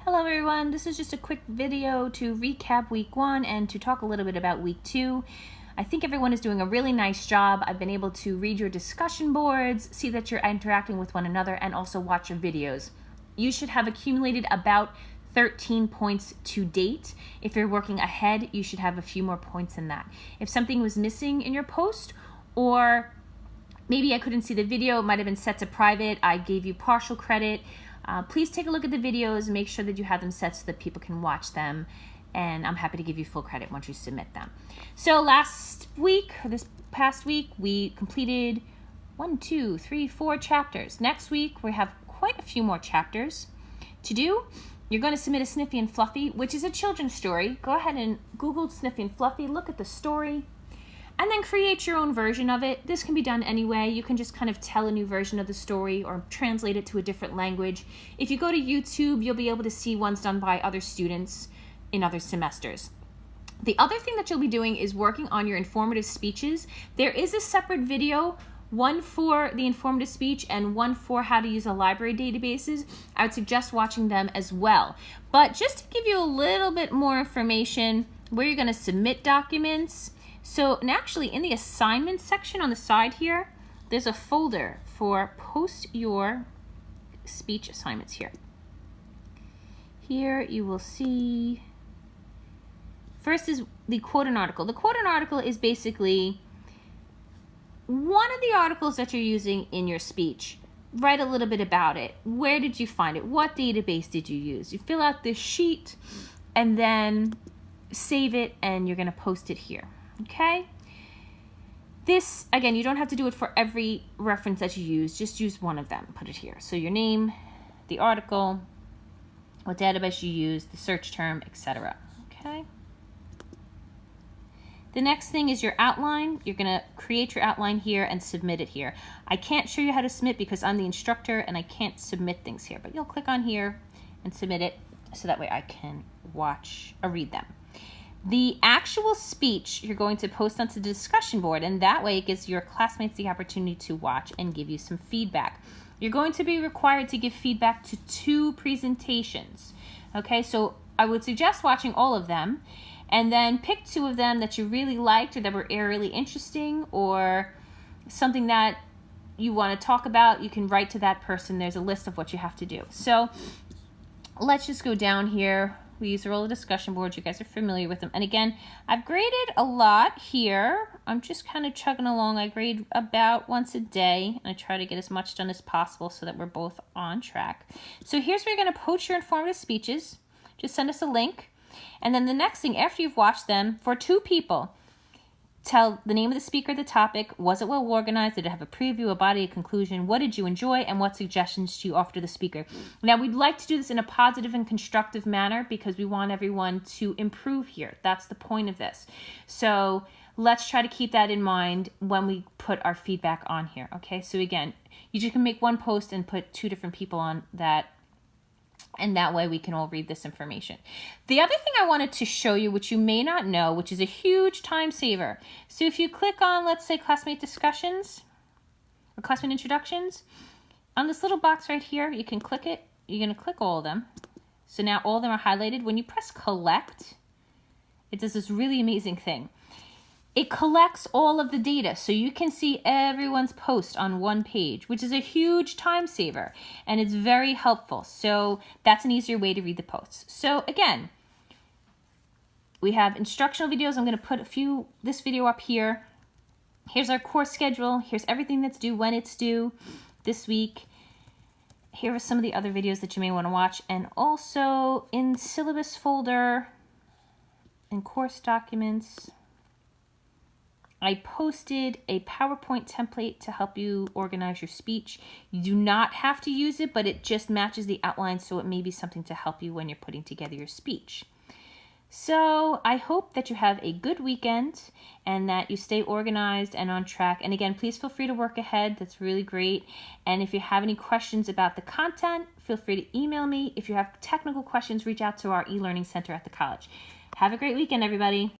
Hello everyone, this is just a quick video to recap week 1 and to talk a little bit about week 2. I think everyone is doing a really nice job. I've been able to read your discussion boards, see that you're interacting with one another, and also watch your videos. You should have accumulated about 13 points to date. If you're working ahead, you should have a few more points than that. If something was missing in your post, or maybe I couldn't see the video, it might have been set to private, I gave you partial credit, please take a look at the videos, make sure that you have them set so that people can watch them, and I'm happy to give you full credit once you submit them. So this past week, we completed 4 chapters. Next week, we have quite a few more chapters to do. You're going to submit a Sniffy and Fluffy, which is a children's story. Go ahead and Google Sniffy and Fluffy, look at the story, and then create your own version of it. This can be done anyway. You can just kind of tell a new version of the story or translate it to a different language. If you go to YouTube, you'll be able to see ones done by other students in other semesters. The other thing that you'll be doing is working on your informative speeches. There is a separate video, one for the informative speech and one for how to use a library databases. I would suggest watching them as well. But just to give you a little bit more information, where you're going to submit documents. So, and actually in the assignments section on the side here, there's a folder for post your speech assignments here. Here you will see, first is the quote an article. The quote an article is basically one of the articles that you're using in your speech. Write a little bit about it. Where did you find it? What database did you use? You fill out this sheet and then save it, and you're going to post it here. Okay? This, again, you don't have to do it for every reference that you use. Just use one of them. Put it here. So your name, the article, what database you use, the search term, etc. Okay? The next thing is your outline. You're going to create your outline here and submit it here. I can't show you how to submit because I'm the instructor and I can't submit things here, but you'll click on here and submit it so that way I can watch or read them. The actual speech you're going to post onto the discussion board, and that way it gives your classmates the opportunity to watch and give you some feedback. You're going to be required to give feedback to 2 presentations. Okay, so I would suggest watching all of them and then pick 2 of them that you really liked or that were really interesting or something that you want to talk about. You can write to that person. There's a list of what you have to do. So let's just go down here. We use the roller discussion boards. You guys are familiar with them. And again, I've graded a lot here. I'm just kind of chugging along. I grade about once a day, and I try to get as much done as possible so that we're both on track. So here's where you're going to post your informative speeches. Just send us a link. And then the next thing, after you've watched them, for 2 people, tell the name of the speaker, the topic, was it well organized, did it have a preview, a body, a conclusion, what did you enjoy, and what suggestions do you offer to the speaker. Now, we'd like to do this in a positive and constructive manner because we want everyone to improve here. That's the point of this. So let's try to keep that in mind when we put our feedback on here, okay? So again, you just can make one post and put 2 different people on that, and that way we can all read this information. The other thing I wanted to show you, which you may not know, which is a huge time saver. So if you click on, let's say, classmate discussions or classmate introductions, on this little box right here, you can click it. You're going to click all of them. So now all of them are highlighted. When you press collect, it does this really amazing thing. It collects all of the data so you can see everyone's post on one page, which is a huge time saver, and it's very helpful. So that's an easier way to read the posts. So again, we have instructional videos. I'm going to put this video up here. Here's our course schedule. Here's everything that's due, when it's due this week. Here are some of the other videos that you may want to watch. And also in syllabus folder, in course documents, I posted a PowerPoint template to help you organize your speech. You do not have to use it, but it just matches the outline, so it may be something to help you when you're putting together your speech. So I hope that you have a good weekend and that you stay organized and on track. And again, please feel free to work ahead. That's really great. And if you have any questions about the content, feel free to email me. If you have technical questions, reach out to our e-learning center at the college. Have a great weekend, everybody.